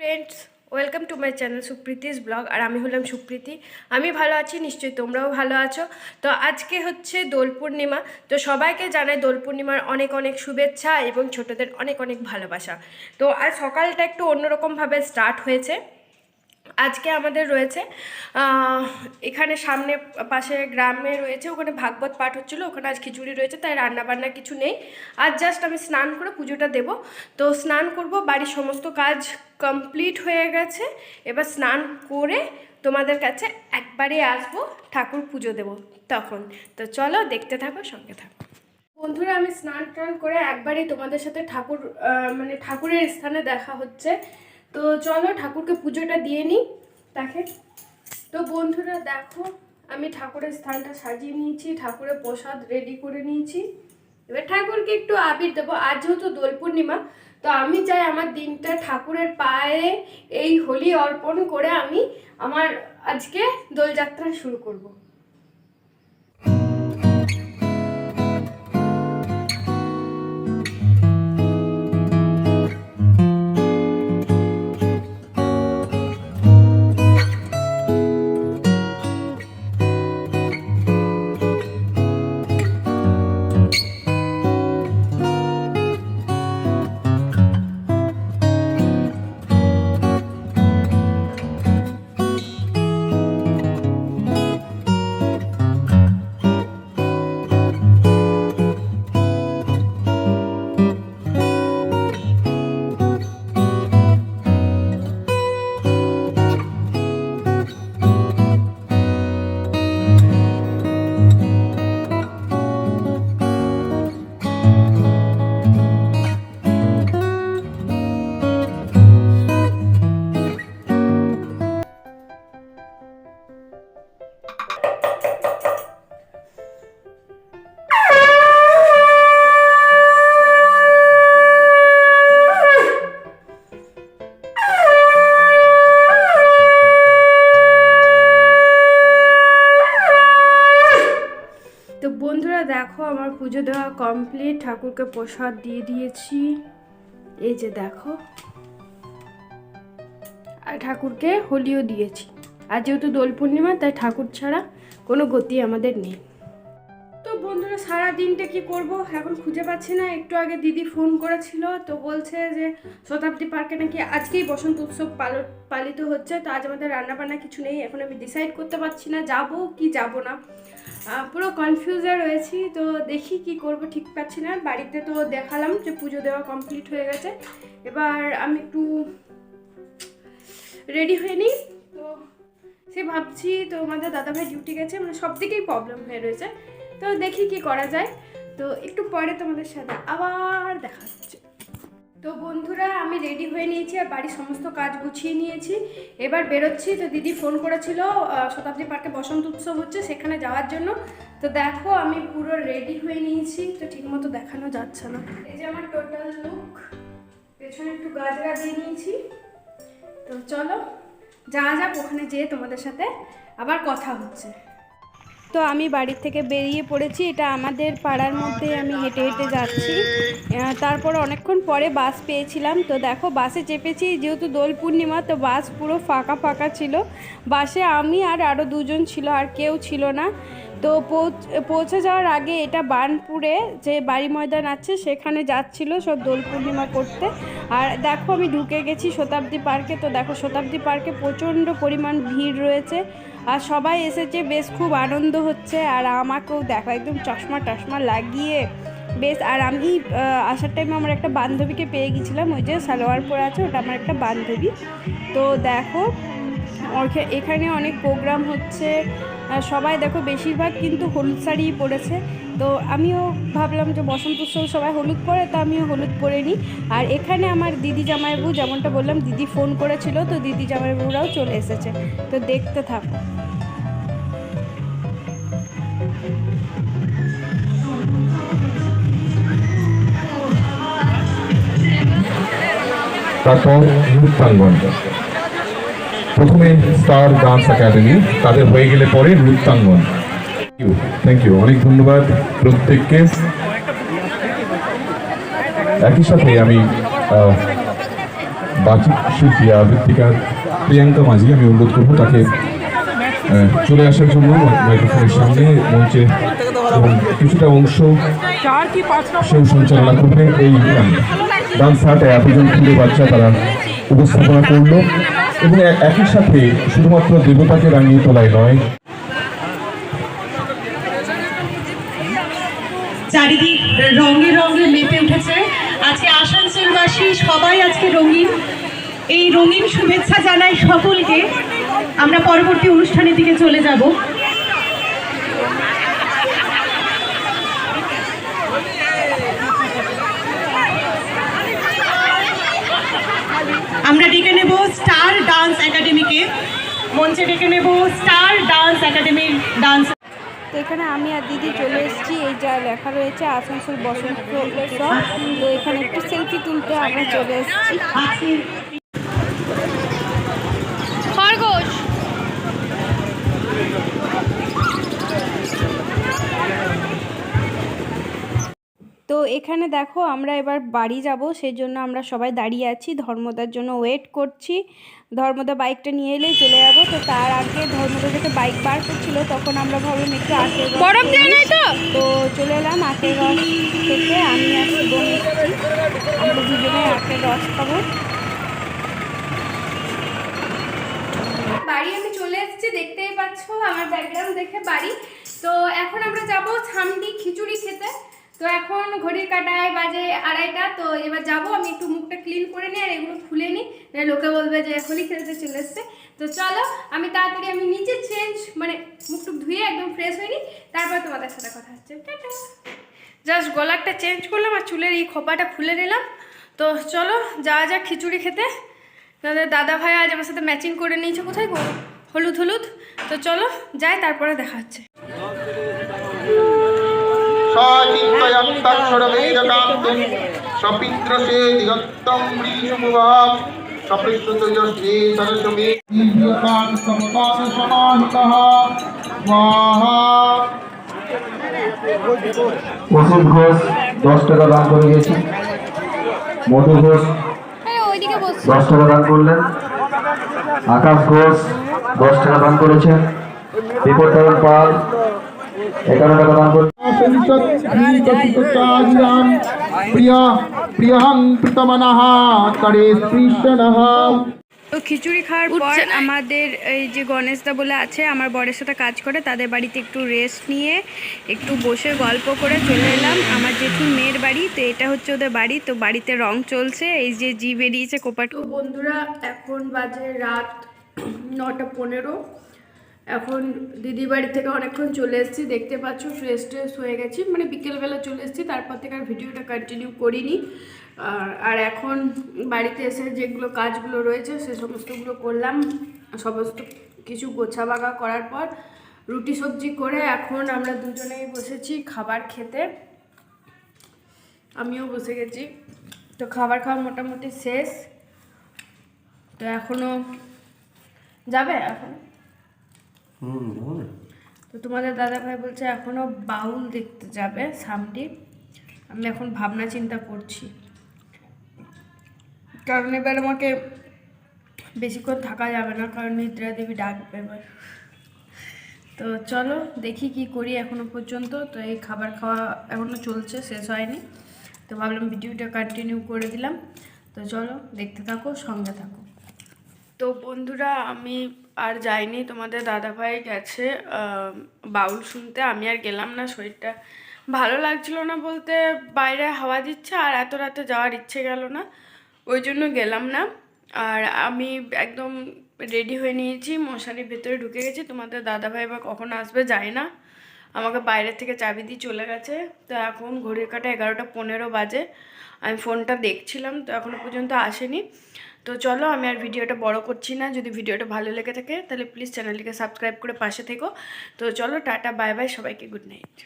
Friends, welcome to my channel Supriti's vlog. আর আমি হলাম সুপ্রীতি। আমি ভালো আছি, নিশ্চয়ই তোমরাও ভালো আছো। তো আজকে হচ্ছে দোল পূর্ণিমা। তো সবাইকে জানাই দোল পূর্ণিমার অনেক অনেক শুভেচ্ছা এবং ছোটদের অনেক অনেক ভালোবাসা। তো আজ সকালটা একটু অন্যরকমভাবে স্টার্ট হয়েছে। আজকে আমাদের রয়েছে এখানে সামনে পাশে গ্রামে রয়েছে, ওখানে ভাগবত পাঠ হচ্ছিলো, ওখানে আজ খিচুড়ি রয়েছে, তাই রান্নাবান্না কিছু নেই। আজ জাস্ট আমি স্নান করে পুজোটা দেব। তো স্নান করব, বাড়ির সমস্ত কাজ কমপ্লিট হয়ে গেছে। এবার স্নান করে তোমাদের কাছে একবারে আসবো, ঠাকুর পুজো দেব তখন। তো চলো দেখতে থাকো, সঙ্গে থাকো। বন্ধুরা, আমি স্নান টান করে একবারই তোমাদের সাথে ঠাকুরের স্থানে দেখা হচ্ছে। তো চলো ঠাকুরকে পুজোটা দিয়ে নিই তাকে। তো বন্ধুরা দেখো, আমি ঠাকুরের স্থানটা সাজিয়ে নিয়েছি, ঠাকুরের প্রসাদ রেডি করে নিয়েছি। এবার ঠাকুরকে একটু আবির দেবো। আজ যেহেতু দোল পূর্ণিমা, তো আমি চাই আমার দিনটা ঠাকুরের পায়ে এই হোলি অর্পণ করে আমি আমার আজকে দোলযাত্রা শুরু করব। তো বন্ধুরা দেখো, আমার পুজো দেওয়া কমপ্লিট, ঠাকুরকে প্রসাদ দিয়ে দিয়েছি, এই যে দেখো। আর ঠাকুরকে হোলিও দিয়েছি। আর যেহেতু দোল পূর্ণিমা, তাই ঠাকুর ছাড়া কোনো গতি আমাদের নেই। তো বন্ধুরা, সারা দিনটা কি করব এখন খুঁজে পাচ্ছি না। একটু আগে দিদি ফোন করেছিল, তো বলছে যে শতাব্দী পার্কে নাকি আজকেই বসন্ত উৎসব পালিত হচ্ছে। তো আজ আমাদের রান্নাবান্না কিছু নেই, এখন আমি ডিসাইড করতে পারছি না যাব কি যাব না, পুরো কনফিউজে রয়েছি। তো দেখি কি করব, ঠিক পাচ্ছি না। বাড়িতে তো দেখালাম যে পুজো দেওয়া কমপ্লিট হয়ে গেছে, এবার আমি একটু রেডি হয়ে নিই। তো সে ভাবছি, তো আমাদের দাদাভাই ডিউটি গেছে, মানে সব দিকেই প্রবলেম হয়ে রয়েছে। তো দেখি কি করা যায়। তো একটু পরে তোমাদের সাথে আবার দেখা হচ্ছে। তো বন্ধুরা, আমি রেডি হয়ে নিয়েছি আর বাড়ির সমস্ত কাজ গুছিয়ে নিয়েছি, এবার বেরোচ্ছি। তো দিদি ফোন করেছিল, শতাব্দী পার্কে বসন্ত উৎসব হচ্ছে, সেখানে যাওয়ার জন্য। তো দেখো, আমি পুরো রেডি হয়ে নিয়েছি। তো ঠিকমতো দেখানো যাচ্ছে না, এই যে আমার টোটাল লুক। পেছনে একটু গাজরা দিয়ে নিয়েছি। তো চলো যাওয়া যাক, ওখানে যেয়ে তোমাদের সাথে আবার কথা হচ্ছে। তো আমি বাড়ির থেকে বেরিয়ে পড়েছি, এটা আমাদের পাড়ার মধ্যে আমি হেঁটে হেঁটে যাচ্ছি। তারপর অনেকক্ষণ পরে বাস পেয়েছিলাম। তো দেখো, বাসে চেপেছি, যেহেতু দোল পূর্ণিমা, তো বাস পুরো ফাঁকা ফাঁকা ছিল। বাসে আমি আর আরও দুজন ছিল, আর কেউ ছিল না। তো পৌঁছে যাওয়ার আগে এটা বার্নপুরে যে বাড়ি ময়দান আছে, সেখানে যাচ্ছিল সব দোল পূর্ণিমা করতে। আর দেখো, আমি ঢুকে গেছি শতাব্দী পার্কে। তো দেখো, শতাব্দী পার্কে প্রচণ্ড পরিমাণ ভিড় রয়েছে, আর সবাই এসেছে, বেশ খুব আনন্দ হচ্ছে। আর আমাকেও দেখো, একদম চশমা টশমা লাগিয়ে বেশ। আর আমি আসার টাইমে আমার একটা বান্ধবীকে পেয়ে গেছিলাম, ওই যে সালোয়ার পরে আছে, ওটা আমার একটা বান্ধবী। তো দেখো, এখানে অনেক প্রোগ্রাম হচ্ছে, সবাই দেখো বেশিরভাগ কিন্তু হলুদ শাড়ি পরেছে। তো আমিও ভাবলাম যে বসন্ত উৎসব সবাই হলুদ পরে, তো আমিও হলুদ পরে নিই। আর এখানে আমার দিদি জামাইবাবু, যেমনটা বললাম, দিদি ফোন করেছিল, তো দিদি জামাইবাবুরাও চলে এসেছে। তো দেখতে থাকো। তারপর নৃত্যাঙ্গন, প্রথমে স্টার ডান্স একাডেমি, তাদের হয়ে গেলে পরে নৃত্যাঙ্গন। থ্যাংক ইউ, অনেক ধন্যবাদ প্রত্যেককে। একই সাথে আমি বাচিক শিল্পী আবৃত্তিকার প্রিয়াঙ্কা মাঝি, আমি অনুরোধ করবো তাকে চলে আসার জন্য মাইক্রোফোনের সামনে মঞ্চে, এবং কিছুটা অংশ সেও সঞ্চালনা করবে। এই ডান্স হাটে এতজন খুলে বাচ্চা তারা উপস্থাপনা করলো, এবং একই সাথে শুধুমাত্র দেবতাকে রাঙিয়ে তোলায় নয়, চারিদিক রঙে রঙে মেতে উঠেছে। আজকে আসানসোলবাসী সবাই আজকে রঙিন। এই রঙিন শুভেচ্ছা জানাই সকলকে। আমরা পরবর্তী অনুষ্ঠানের দিকে চলে যাব। আমরা ডেকে নেব স্টার ডান্স একাডেমিকে, মঞ্চে ডেকে নেব স্টার ডান্স একাডেমির ডান্স। তো এখানে আমি আর দিদি চলে এসেছি, এই যা লেখা রয়েছে আসানসোল বসন্ত উৎসব। তো এখানে একটু সেলফি তুলতে আমরা চলে এসেছি। খরগোশ তো এখানে দেখো আমরা এবার বাড়ি যাব, সেই জন্য আমরা সবাই দাঁড়িয়ে আছি, ধর্মদার জন্য ওয়েট করছি। ধর্মদা বাইকটা নিয়ে এলেই চলে যাবো। তো তার আগে ধর্মদা থেকে বাইক বার করছিল, তখন আমরা ভাবলাম একটু আখের বরফ দিয়ে নাই তো চলে এলাম আখের রস থেকে। আমি আর বোন এসেছি, আমরা দুজনে আখের রস খাবো। বাড়ি আমি চলে এসেছি, দেখতেই পাচ্ছ আমার ব্যাকগ্রাউন্ড দেখে বাড়ি। তো এখন আমরা যাব ছামডি খিচুড়ি খেতে। তো এখন ঘড়ির কাঁটায় বাজে 2:30। তো এবার যাবো, আমি একটু মুখটা ক্লিন করে নিই আর এগুলো খুলে নিই, লোকে বলবে যে হোলি খেলতে চলে এসছে। তো চলো আমি তাড়াতাড়ি আমি নিচে চেঞ্জ মানে মুখটুক ধুয়ে একদম ফ্রেশ হয়ে নিই, তারপর তোমাদের সাথে কথা হচ্ছে। জাস্ট গলারটা চেঞ্জ করলাম আর চুলের এই খোপাটা খুলে নিলাম। তো চলো যাওয়া যাক খিচুড়ি খেতে। তাদের দাদা ভাই আজ আমার সাথে ম্যাচিং করে নিয়েছে, কোথায় গো হলুদ হলুদ। তো চলো যাই, তারপরে দেখা হচ্ছে। সচিন্তয়ন্তক্ষরবেদকান্তুম সপিত্রসে দিগত্তম বৃষভুভাব সপৃষ্টতয়শ্রী সরস্বতী দিব্যকান সমকান সমাহিতঃ স্বাহা। ওষুধ ঘোষ 10 টাকা দান করে গেছি, মধু ঘোষ 10 টাকা দান করলেন, আকাশ ঘোষ 10 টাকা দান করেছেন, বিপদতারণ পাল 11 টাকা দান করেছেন। তো খিচুড়ি খাওয়ার পর আমাদের এই যে গণেশদা বলে আছে আমার বরের সাথে কাজ করে, তাদের বাড়িতে একটু রেস্ট নিয়ে একটু বসে গল্প করে চলে এলাম আমার জেঠুর মেয়ের বাড়ি। তো এটা হচ্ছে ওদের বাড়ি। তো বাড়িতে রং চলছে, এই যে জি বেরিয়েছে কোপাট। তো বন্ধুরা এখন বাজে রাত 9:15। এখন দিদি বাড়ি থেকে অনেকক্ষণ চলে এসেছি, দেখতে পাচ্ছ ফ্রেশ ট্রেশ হয়ে গেছি, মানে বিকেলবেলা চলে এসেছি, তারপর থেকে আর ভিডিওটা কন্টিনিউ করিনি। আর এখন বাড়িতে এসে যেগুলো কাজগুলো রয়েছে সে সমস্তগুলো করলাম, সমস্ত কিছু গোছাবাগা করার পর রুটি সবজি করে এখন আমরা দুজনেই বসেছি খাবার খেতে। আমিও বসে গেছি। তো খাবার খাওয়া মোটামুটি শেষ। তো এখনও যাবে এখন? তো তোমাদের দাদা ভাই বলছে এখনো বাউল দেখতে যাবে সামনে। আমি এখন ভাবনা চিন্তা করছি, কারণ এবার আমাকে বেশিক্ষণ থাকা যাবে না, কারণ নিদ্রা দেবী ডাকবে এবার। তো চলো দেখি কি করি এখনো পর্যন্ত। তো এই খাবার খাওয়া এখনো চলছে, শেষ হয়নি। তো ভাবলাম ভিডিওটা কন্টিনিউ করে দিলাম। তো চলো দেখতে থাকো, সঙ্গে থাকো। তো বন্ধুরা আমি আর যাইনি, তোমাদের দাদাভাই গেছে বাউল শুনতে, আমি আর গেলাম না। শরীরটা ভালো লাগছিল না, বলতে বাইরে হাওয়া দিচ্ছে আর এত রাতে যাওয়ার ইচ্ছে গেল না, ওই জন্য গেলাম না। আর আমি একদম রেডি হয়ে নিয়েছি, মশারির ভেতরে ঢুকে গেছি। তোমাদের দাদাভাই বা কখন আসবে যায় না, আমাকে বাইরে থেকে চাবি দিয়ে চলে গেছে। তো এখন ঘড়ির কাঁটা 11:15 বাজে। আমি ফোনটা দেখছিলাম, তো এখনও পর্যন্ত আসেনি। তো চলো আমি আর ভিডিওটা বড় করছি না। যদি ভিডিওটা ভালো লেগে থাকে তাহলে প্লিজ চ্যানেলটিকে সাবস্ক্রাইব করে পাশে থেকো। তো চলো টাটা বাই বাই, সবাইকে গুড নাইট।